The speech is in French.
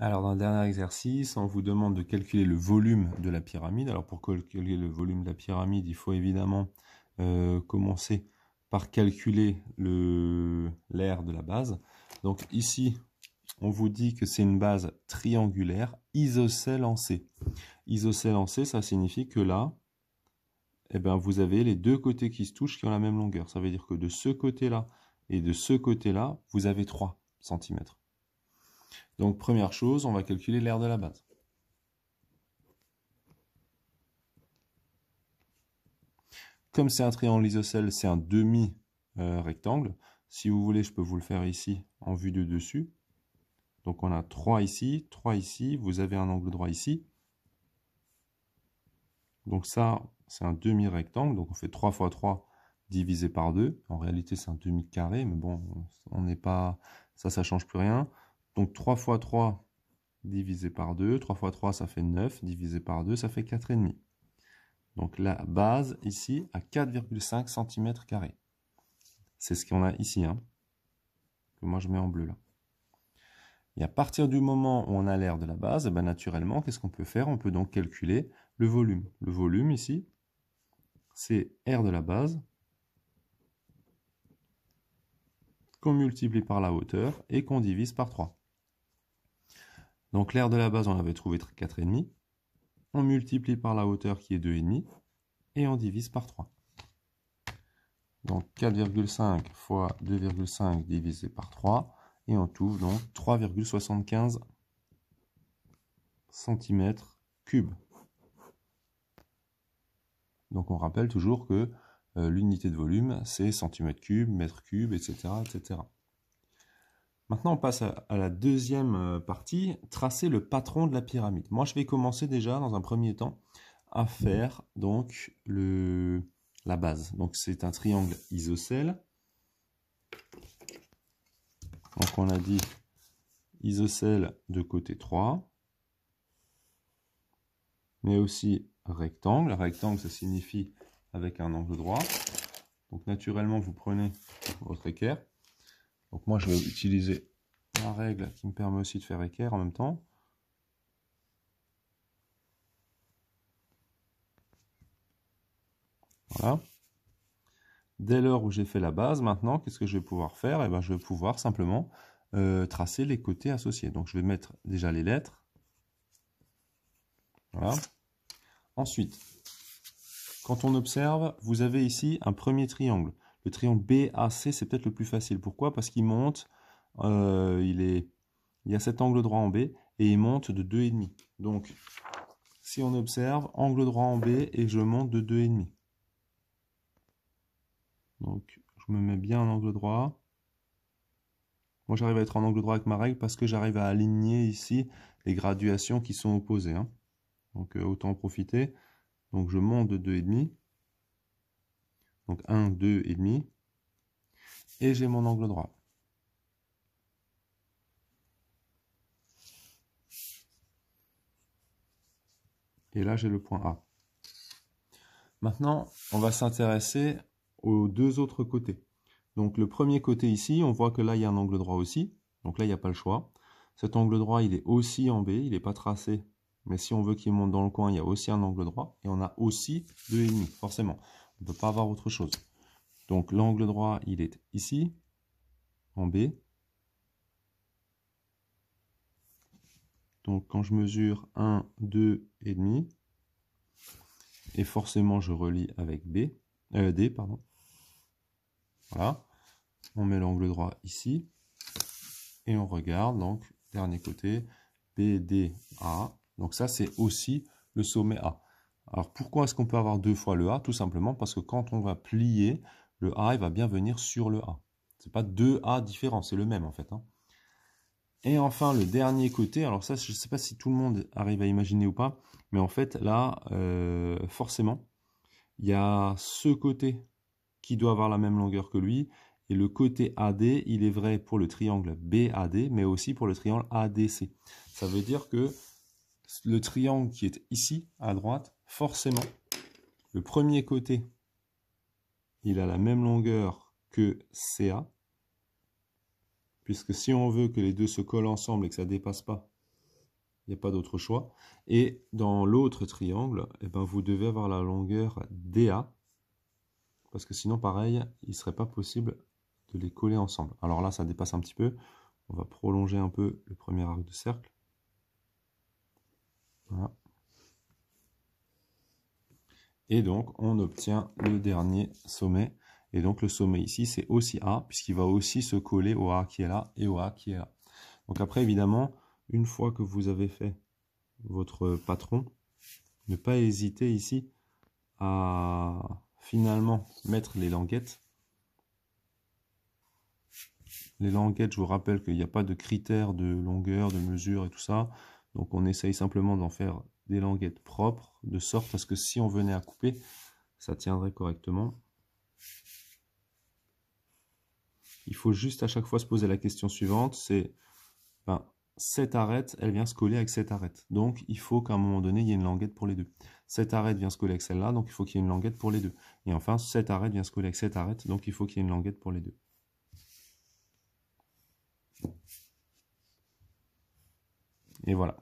Alors, dans le dernier exercice, on vous demande de calculer le volume de la pyramide. Alors, pour calculer le volume de la pyramide, il faut évidemment commencer par calculer l'aire de la base. Donc ici, on vous dit que c'est une base triangulaire isocèle en C. Isocèle en C, ça signifie que là, eh ben, vous avez les deux côtés qui se touchent qui ont la même longueur. Ça veut dire que de ce côté-là et de ce côté-là, vous avez 3 cm. Donc, première chose, on va calculer l'aire de la base. Comme c'est un triangle isocèle, c'est un demi-rectangle. Si vous voulez, je peux vous le faire ici en vue de dessus. Donc, on a 3 ici, 3 ici. Vous avez un angle droit ici. Donc ça, c'est un demi-rectangle. Donc, on fait 3 fois 3 divisé par 2. En réalité, c'est un demi-carré, mais bon, on n'est pas... Ça ne change plus rien. Donc, 3 fois 3 divisé par 2. 3 fois 3, ça fait 9. Divisé par 2, ça fait 4,5. Donc, la base, ici, à 4,5 cm². C'est ce qu'on a ici, hein, que moi, je mets en bleu, là. Et à partir du moment où on a l'aire de la base, eh ben, naturellement, qu'est-ce qu'on peut faire? On peut donc calculer le volume. Le volume, ici, c'est R de la base qu'on multiplie par la hauteur et qu'on divise par 3. Donc l'aire de la base, on avait trouvé 4,5. On multiplie par la hauteur qui est 2,5 et on divise par 3. Donc 4,5 fois 2,5 divisé par 3 et on trouve donc 3,75 cm3. Donc on rappelle toujours que l'unité de volume, c'est cm3, m3, etc., etc. Maintenant, on passe à la deuxième partie, tracer le patron de la pyramide. Moi, je vais commencer déjà, dans un premier temps, à faire donc la base. Donc, c'est un triangle isocèle. Donc, on a dit isocèle de côté 3, mais aussi rectangle. Rectangle, ça signifie avec un angle droit. Donc, naturellement, vous prenez votre équerre. Donc moi, je vais utiliser la règle qui me permet aussi de faire équerre en même temps. Voilà. Dès lors où j'ai fait la base, maintenant, qu'est-ce que je vais pouvoir faire? Eh bien, je vais pouvoir simplement tracer les côtés associés. Donc, je vais mettre déjà les lettres. Voilà. Ensuite, quand on observe, vous avez ici un premier triangle. Le triangle BAC, c'est peut-être le plus facile. Pourquoi? Parce qu'il monte, il y a cet angle droit en B, et il monte de 2,5. Donc, si on observe, angle droit en B, et je monte de 2,5. Donc, je me mets bien en angle droit. Moi, j'arrive à être en angle droit avec ma règle parce que j'arrive à aligner ici les graduations qui sont opposées, hein. Donc, autant en profiter. Donc, je monte de 2,5. Donc, 1, 2,5. Et j'ai mon angle droit. Et là, j'ai le point A. Maintenant, on va s'intéresser aux deux autres côtés. Donc, le premier côté ici, on voit que là, il y a un angle droit aussi. Donc là, il n'y a pas le choix. Cet angle droit, il est aussi en B. Il n'est pas tracé. Mais si on veut qu'il monte dans le coin, il y a aussi un angle droit. Et on a aussi 2,5, forcément. On ne peut pas avoir autre chose. Donc, l'angle droit, il est ici, en B. Donc, quand je mesure 1, 2,5, et forcément, je relie avec D, pardon. Voilà. On met l'angle droit ici. Et on regarde, donc, dernier côté, BDA. Donc ça, c'est aussi le sommet A. Alors, pourquoi est-ce qu'on peut avoir deux fois le A? Tout simplement parce que quand on va plier, le A, il va bien venir sur le A. Ce n'est pas deux A différents, c'est le même, en fait, hein. Et enfin, le dernier côté, alors ça, je ne sais pas si tout le monde arrive à imaginer ou pas, mais en fait, là, forcément, il y a ce côté qui doit avoir la même longueur que lui, et le côté AD, il est vrai pour le triangle BAD, mais aussi pour le triangle ADC. Ça veut dire que le triangle qui est ici, à droite, forcément, le premier côté, il a la même longueur que CA, puisque si on veut que les deux se collent ensemble et que ça ne dépasse pas, Il n'y a pas d'autre choix. Et dans l'autre triangle, eh ben, vous devez avoir la longueur DA, parce que sinon, pareil, il ne serait pas possible de les coller ensemble. Alors là, ça dépasse un petit peu. On va prolonger un peu le premier arc de cercle. Voilà. Et donc, on obtient le dernier sommet. Et donc, le sommet ici, c'est aussi A, puisqu'il va aussi se coller au A qui est là et au A qui est là. Donc après, évidemment, une fois que vous avez fait votre patron, ne pas hésiter ici à finalement mettre les languettes. Les languettes, je vous rappelle qu'il n'y a pas de critères de longueur, de mesure et tout ça. Donc on essaye simplement d'en faire des languettes propres, de sorte à ce que si on venait à couper, ça tiendrait correctement. Il faut juste à chaque fois se poser la question suivante, c'est cette arête, elle vient se coller avec cette arête. Donc il faut qu'à un moment donné, il y ait une languette pour les deux. Cette arête vient se coller avec celle-là, donc il faut qu'il y ait une languette pour les deux. Et enfin, cette arête vient se coller avec cette arête, donc il faut qu'il y ait une languette pour les deux. Et voilà.